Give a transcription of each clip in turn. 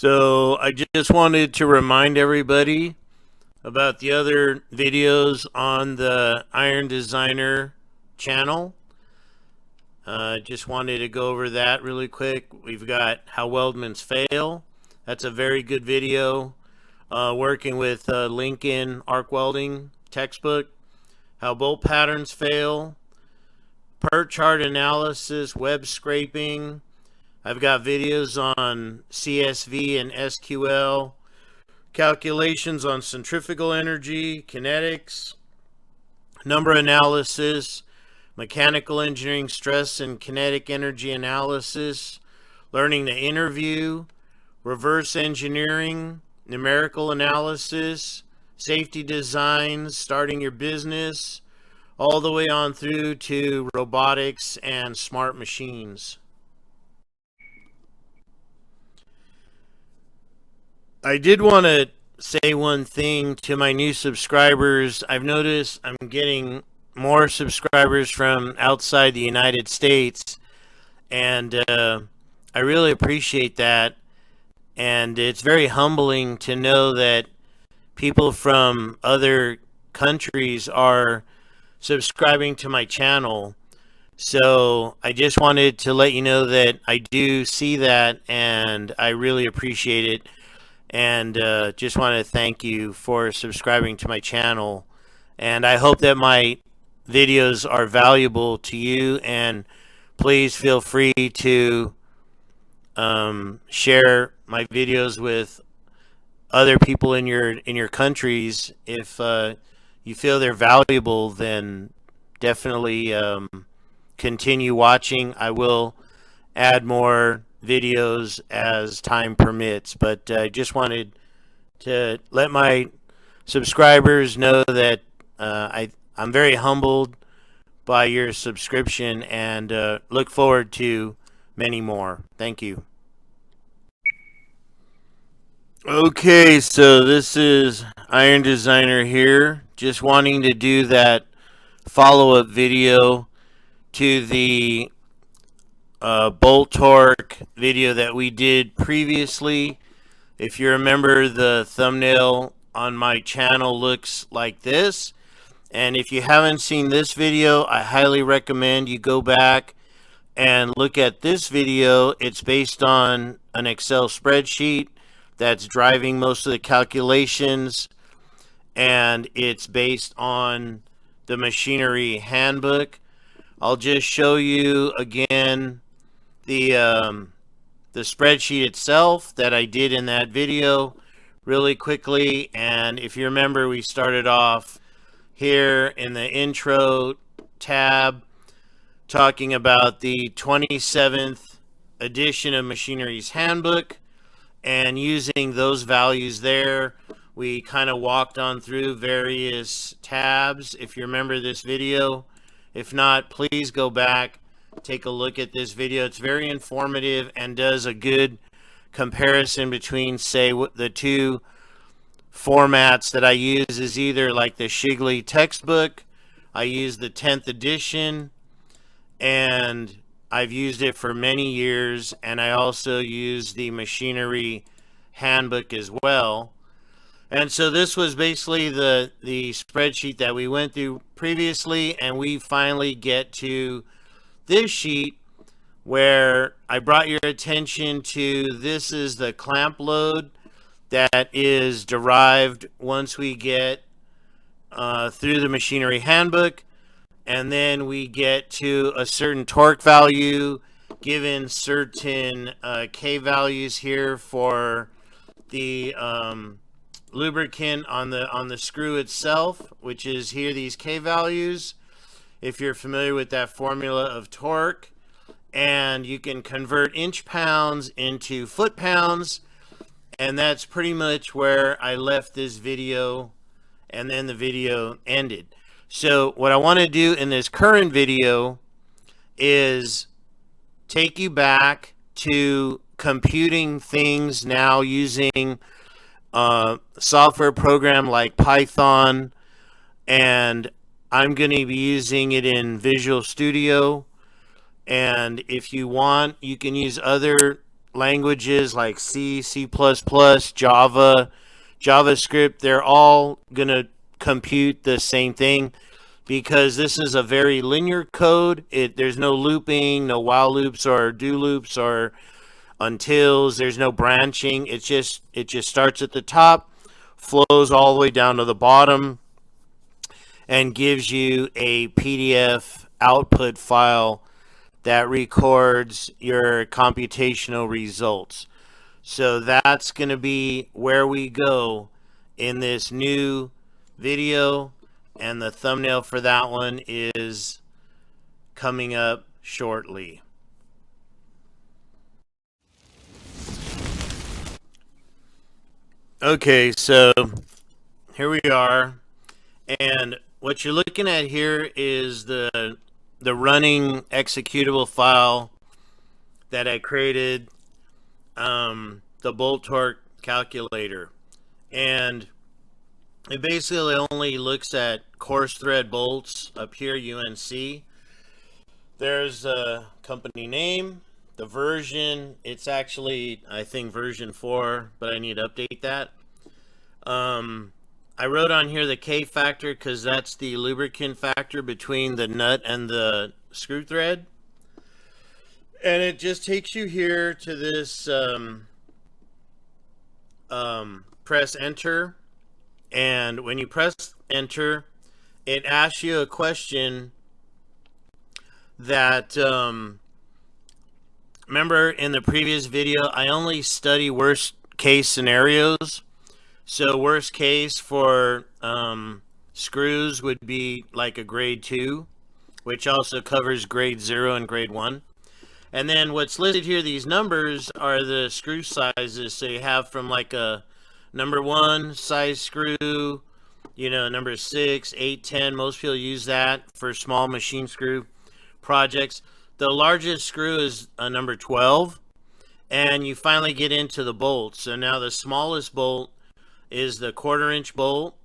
So I just wanted to remind everybody about the other videos on the Iron Designer channel. Just wanted to go over that really quick. We've got How Weldments Fail. That's a very good video. Working with Lincoln arc welding textbook. How bolt patterns fail. PERT chart analysis, web scraping. I've got videos on CSV and SQL, calculations on centrifugal energy, kinetics, number analysis, mechanical engineering stress and kinetic energy analysis, learning to interview, reverse engineering, numerical analysis, safety designs, starting your business, all the way on through to robotics and smart machines. I did want to say one thing to my new subscribers. I've noticed I'm getting more subscribers from outside the United States, and I really appreciate that. And it's very humbling to know that people from other countries are subscribing to my channel. So I just wanted to let you know that I do see that, and I really appreciate it. And just want to thank you for subscribing to my channel. And I hope that my videos are valuable to you. And please feel free to share my videos with other people in your countries. If you feel they're valuable, then definitely continue watching. I will add more videos as time permits, but I just wanted to let my subscribers know that I'm very humbled by your subscription, and look forward to many more. Thank you. Okay, so this is Iron Designer here, just wanting to do that follow-up video to the bolt torque video that we did previously. If you remember, the thumbnail on my channel looks like this, and if you haven't seen this video, I highly recommend you go back and look at this video. It's based on an Excel spreadsheet that's driving most of the calculations, and it's based on the machinery handbook. I'll just show you again the spreadsheet itself that I did in that video really quickly. And if you remember, we started off here in the intro tab talking about the 27th edition of Machinery's Handbook, and using those values there, we kind of walked on through various tabs, if you remember this video. If not, please go back, take a look at this video. It's very informative and does a good comparison between, say, the two formats that I use is either like the Shigley textbook. I use the 10th edition, and I've used it for many years, and I also use the Machinery Handbook as well. And so this was basically the spreadsheet that we went through previously, and we finally get to this sheet where I brought your attention to. This is the clamp load that is derived once we get through the Machinery Handbook, and then we get to a certain torque value given certain K values here for the lubricant on the screw itself, which is here, these K values, if you're familiar with that formula of torque. And you can convert inch pounds into foot pounds, and that's pretty much where I left this video, and then the video ended. So what I want to do in this current video is take you back to computing things now using software program like Python, and I'm going to be using it in Visual Studio. And if you want, you can use other languages like C, C++, Java, JavaScript, they're all going to compute the same thing because this is a very linear code. There's no looping, no while loops or do loops or untils. There's no branching. It just starts at the top, flows all the way down to the bottom, and gives you a PDF output file that records your computational results. So that's going to be where we go in this new video, and the thumbnail for that one is coming up shortly. Okay, so here we are, and what you're looking at here is the running executable file that I created, the bolt torque calculator, and it basically only looks at coarse thread bolts up here, UNC. There's a company name, the version. It's actually, I think, version 4, but I need to update that. I wrote on here the K factor because that's the lubricant factor between the nut and the screw thread. And it just takes you here to this press enter. And when you press enter, it asks you a question that, remember in the previous video, I only study worst case scenarios. So worst case for screws would be like a grade 2, which also covers grade 0 and grade 1. And then what's listed here, these numbers are the screw sizes. So you have from like a number 1 size screw, you know, number 6, 8, 10. Most people use that for small machine screw projects. The largest screw is a number 12. And you finally get into the bolts. So now the smallest bolt is the 1/4 inch bolt,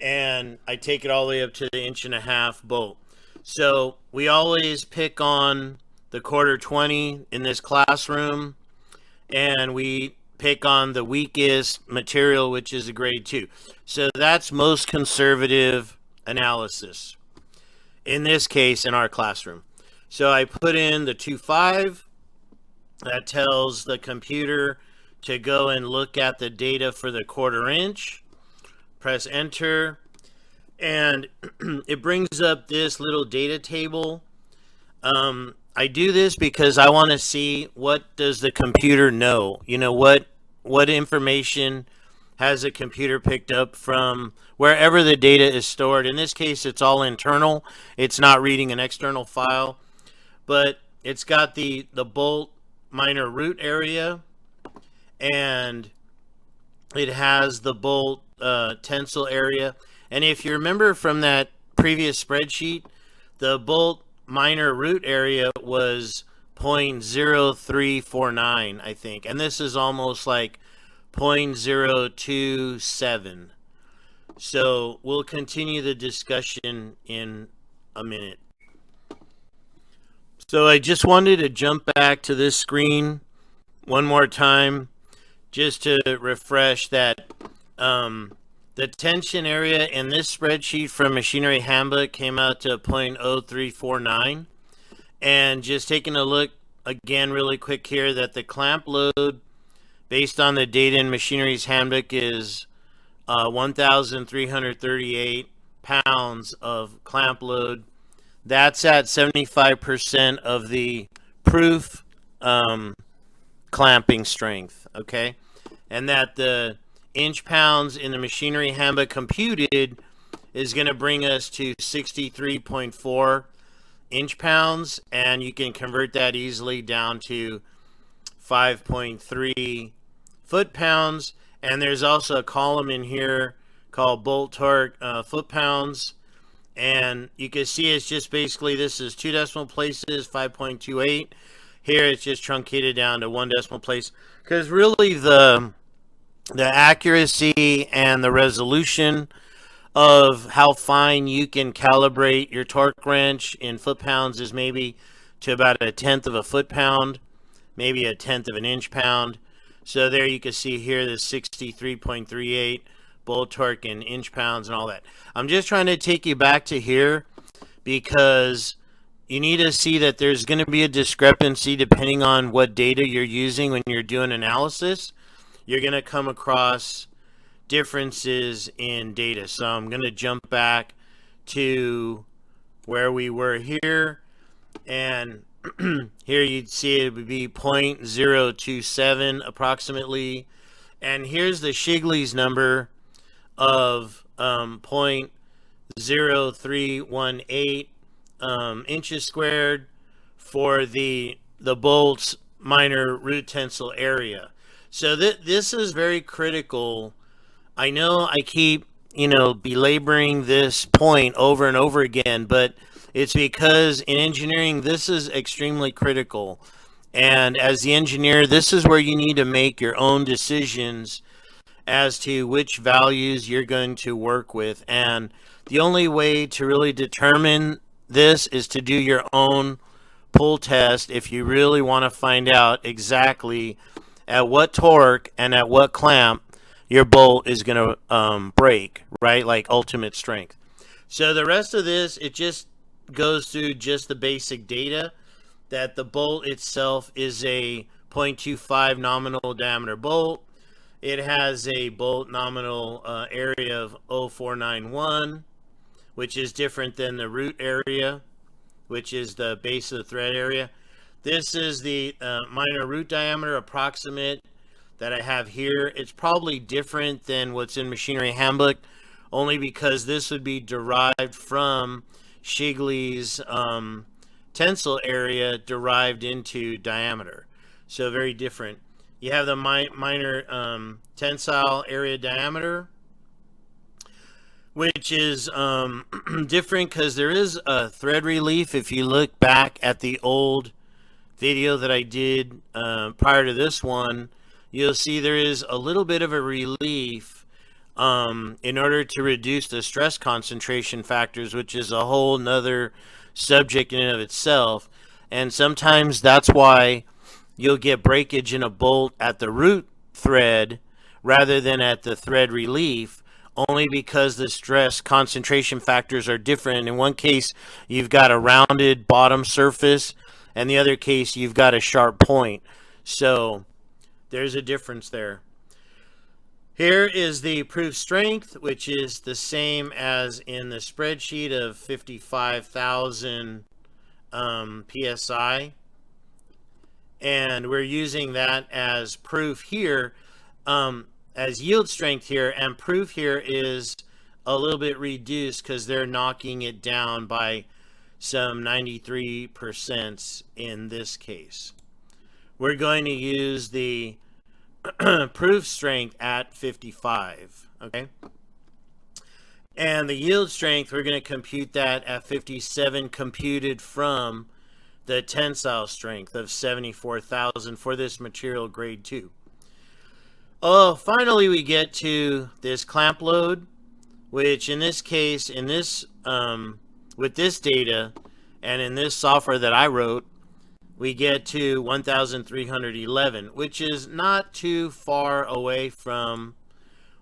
and I take it all the way up to the 1.5 inch bolt. So we always pick on the 1/4 20 in this classroom, and we pick on the weakest material, which is a grade 2. So that's most conservative analysis in this case in our classroom. So I put in the 2.5. That tells the computer to go and look at the data for the 1/4 inch. Press enter, and it brings up this little data table. I do this because I want to see what does the computer know. You know, what information has the computer picked up from wherever the data is stored. In this case, it's all internal. It's not reading an external file, but it's got the bolt minor root area, and it has the bolt tensile area. And if you remember from that previous spreadsheet, the bolt minor root area was 0.0349, I think. And this is almost like 0.027. So we'll continue the discussion in a minute. So I just wanted to jump back to this screen one more time, just to refresh that the tension area in this spreadsheet from Machinery Handbook came out to 0.0349. And just taking a look again really quick here, that the clamp load based on the data in Machinery's Handbook is 1,338 pounds of clamp load. That's at 75% of the proof clamping strength, okay? And that the inch pounds in the Machinery Handbook computed is going to bring us to 63.4 inch pounds, and you can convert that easily down to 5.3 foot pounds. And there's also a column in here called bolt torque foot pounds, and you can see it's just basically, this is 2 decimal places, 5.28. Here it's just truncated down to 1 decimal place, because really the accuracy and the resolution of how fine you can calibrate your torque wrench in foot pounds is maybe to about 1/10 of a foot pound. maybe a tenth of an inch-pound. So there you can see here the 63.38 bolt torque in inch-pounds and all that. I'm just trying to take you back to here because you need to see that there's going to be a discrepancy depending on what data you're using when you're doing analysis. You're going to come across differences in data. So I'm going to jump back to where we were here, and here you'd see it would be 0.027 approximately, and here's the Shigley's number of 0.0318 inches squared for the bolt's minor root tensile area. So this is very critical. I know I keep belaboring this point over and over again, but it's because in engineering this is extremely critical. And as the engineer, this is where you need to make your own decisions as to which values you're going to work with. And the only way to really determine this is to do your own pull test if you really want to find out exactly at what torque and at what clamp your bolt is going to break, right? Like ultimate strength. So the rest of this, it just goes through just the basic data that the bolt itself is a 0.25 nominal diameter bolt. It has a bolt nominal area of 0.491, which is different than the root area, which is the base of the thread area. This is the minor root diameter approximate that I have here. It's probably different than what's in Machinery Handbook, only because this would be derived from Shigley's tensile area derived into diameter. So very different. You have the minor tensile area diameter, which is different because there is a thread relief. If you look back at the old video that I did prior to this one, you'll see there is a little bit of a relief in order to reduce the stress concentration factors, which is a whole nother subject in and of itself. And sometimes that's why you'll get breakage in a bolt at the root thread rather than at the thread relief, only because the stress concentration factors are different. In one case, you've got a rounded bottom surface, and the other case, you've got a sharp point. So there's a difference there. Here is the proof strength, which is the same as in the spreadsheet of 55,000 psi. And we're using that as proof here, as yield strength here, and proof here is a little bit reduced because they're knocking it down by some 93% in this case. We're going to use the proof strength at 55, okay? And the yield strength, we're going to compute that at 57, computed from the tensile strength of 74,000 for this material grade 2. Oh, finally we get to this clamp load, which in this case, in this with this data and in this software that I wrote, we get to 1,311, which is not too far away from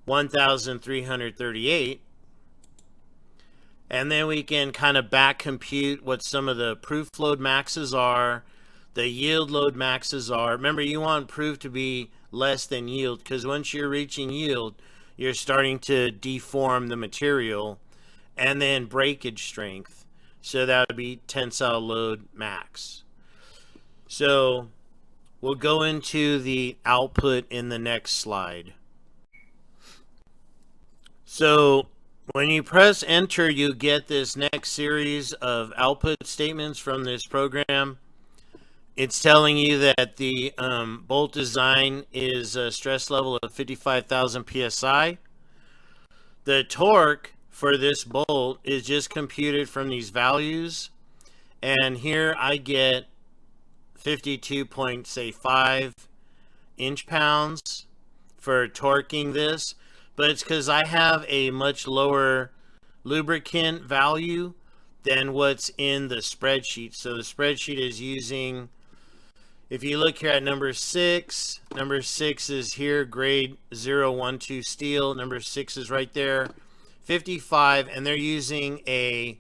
1,338. And then we can kind of back compute what some of the proof load maxes are, the yield load maxes are. Remember, you want proof to be less than yield, because once you're reaching yield, you're starting to deform the material. And then breakage strength. So that would be tensile load max. So we'll go into the output in the next slide. So when you press enter, you get this next series of output statements from this program. It's telling you that the bolt design is a stress level of 55,000 psi. The torque for this bolt is just computed from these values. And here I get 52.5 inch-pounds for torquing this, but it's because I have a much lower lubricant value than what's in the spreadsheet. So the spreadsheet is using, If you look here at number 6 is here, grade 012 steel. Number 6 is right there, 55, and they're using a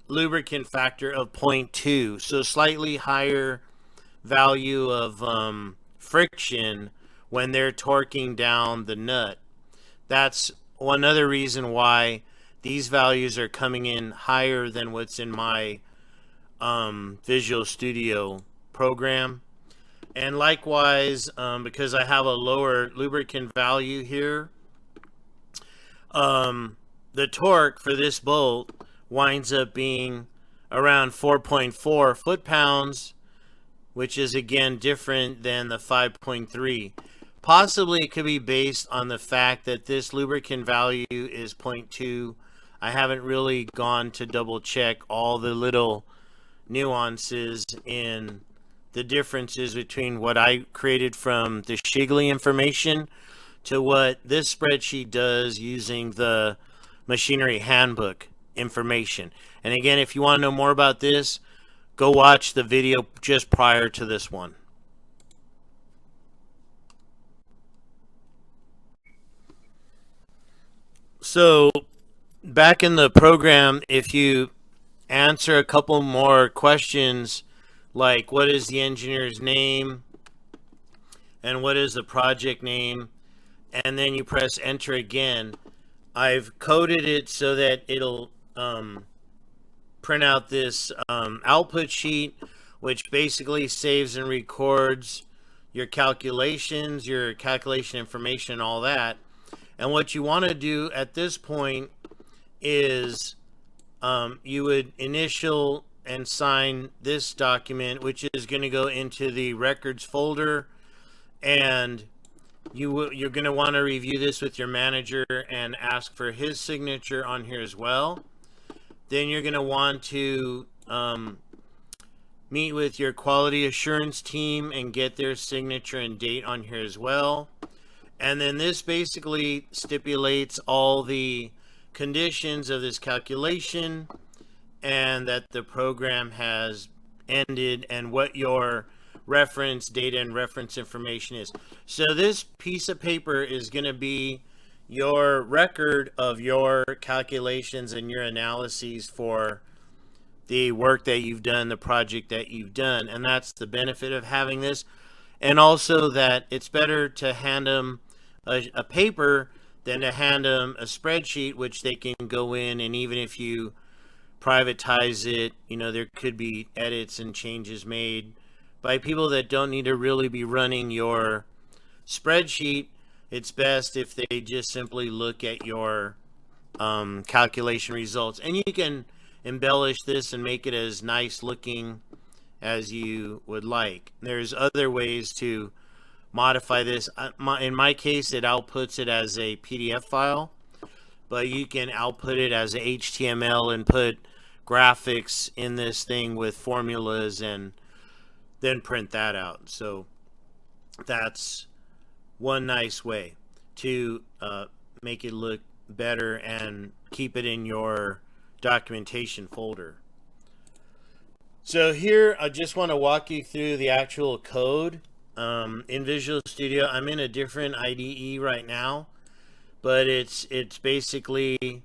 lubricant factor of 0.2, so slightly higher value of friction when they're torquing down the nut. That's one other reason why these values are coming in higher than what's in my Visual Studio program. And likewise, because I have a lower lubricant value here, the torque for this bolt winds up being around 4.4 foot-pounds, which is again different than the 5.3. Possibly it could be based on the fact that this lubricant value is 0.2. I haven't really gone to double check all the little nuances in the differences between what I created from the Shigley information to what this spreadsheet does using the machinery handbook information. And again, if you want to know more about this, go watch the video just prior to this one. So back in the program, if you answer a couple more questions like what is the engineer's name and what is the project name, and then you press enter again, I've coded it so that it'll print out this output sheet, which basically saves and records your calculations, your calculation information, all that. And what you want to do at this point is you would initial and sign this document, which is going to go into the records folder, and you're going to want to review this with your manager and ask for his signature on here as well. Then you're going to want to meet with your quality assurance team and get their signature and date on here as well. And then this basically stipulates all the conditions of this calculation and that the program has ended and what your reference data and reference information is. So this piece of paper is going to be your record of your calculations and your analyses for the work that you've done, the project that you've done. And that's the benefit of having this. And also that it's better to hand them a paper than to hand them a spreadsheet, which they can go in, and even if you privatize it, you know, there could be edits and changes made by people that don't need to really be running your spreadsheet. It's best if they just simply look at your calculation results, and you can embellish this and make it as nice looking as you would like. There's other ways to modify this. In my case, it outputs it as a PDF file, but you can output it as a HTML and put graphics in this thing with formulas and then print that out. So that's one nice way to make it look better and keep it in your documentation folder. So here I just want to walk you through the actual code in Visual Studio. I'm in a different IDE right now, but it's basically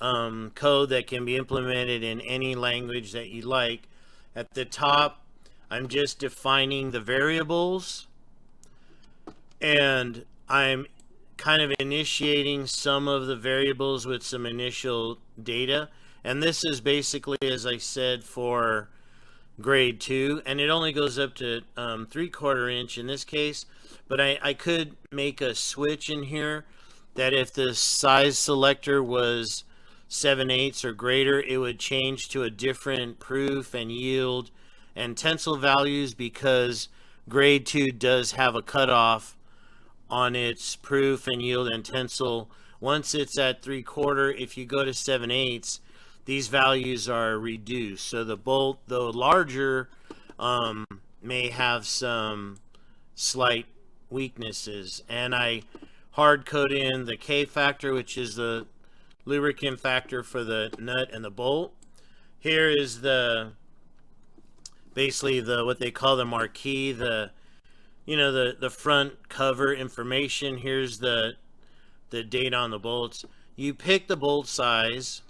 code that can be implemented in any language that you like. At the top, I'm just defining the variables, and I'm kind of initiating some of the variables with some initial data. And this is basically, as I said, for grade 2, and it only goes up to 3/4 inch in this case, but I could make a switch in here that if the size selector was 7/8 or greater, it would change to a different proof and yield and tensile values, because grade 2 does have a cutoff on its proof and yield and tensile. Once it's at 3/4, if you go to 7/8, these values are reduced. So the bolt, though larger, may have some slight weaknesses. And I hard code in the K factor, which is the lubricant factor for the nut and the bolt. Here is the basically what they call the marquee, the front cover information. Here's the date on the bolts. You pick the bolt size,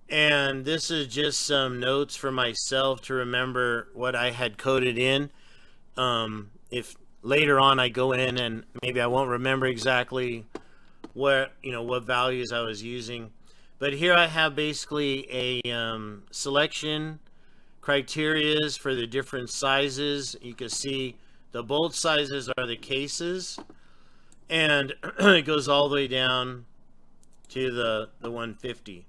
and this is just some notes for myself to remember what I had coded in. If later on I go in and maybe I won't remember exactly what values I was using, but here I have basically a selection criterias for the different sizes. You can see the bolt sizes are the cases, and it goes all the way down to the 150.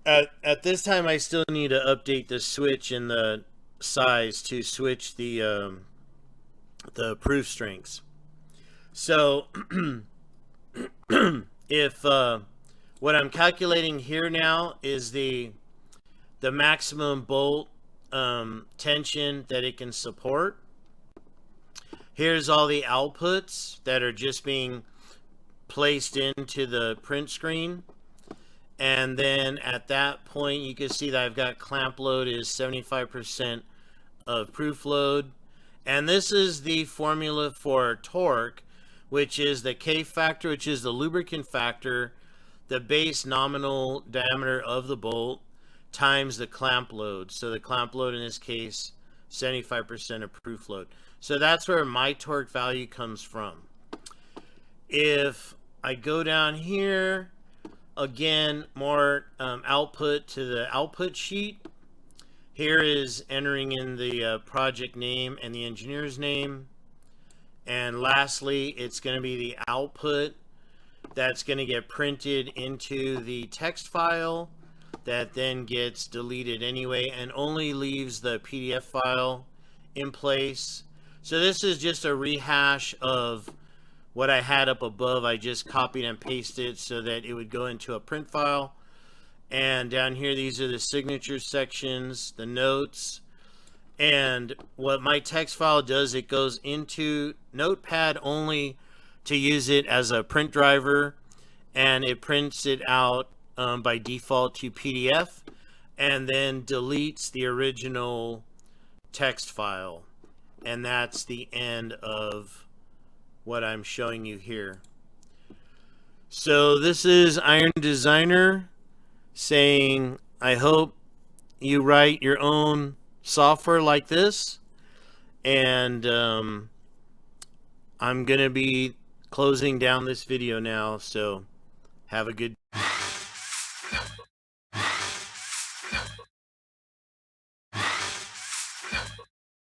At this time, I still need to update the switch and the size to switch the proof strengths. So if what I'm calculating here now is the maximum bolt tension that it can support. Here's all the outputs that are just being placed into the print screen. And then at that point, you can see that I've got clamp load is 75% of proof load. And this is the formula for torque, which is the K factor, which is the lubricant factor, the base nominal diameter of the bolt, times the clamp load. So the clamp load in this case, 75% of proof load. So that's where my torque value comes from. If I go down here, again, more output to the output sheet. Here is entering in the project name and the engineer's name. And lastly, it's going to be the output that's going to get printed into the text file that then gets deleted anyway and only leaves the PDF file in place. So this is just a rehash of what I had up above. I just copied and pasted so that it would go into a print file. And down here, these are the signature sections, the notes. And what my text file does, it goes into Notepad only to use it as a print driver, and it prints it out by default to PDF, and then deletes the original text file. And that's the end of what I'm showing you here. So this is Iron Designer saying, I hope you write your own software like this. And I'm going to be closing down this video now, so have a good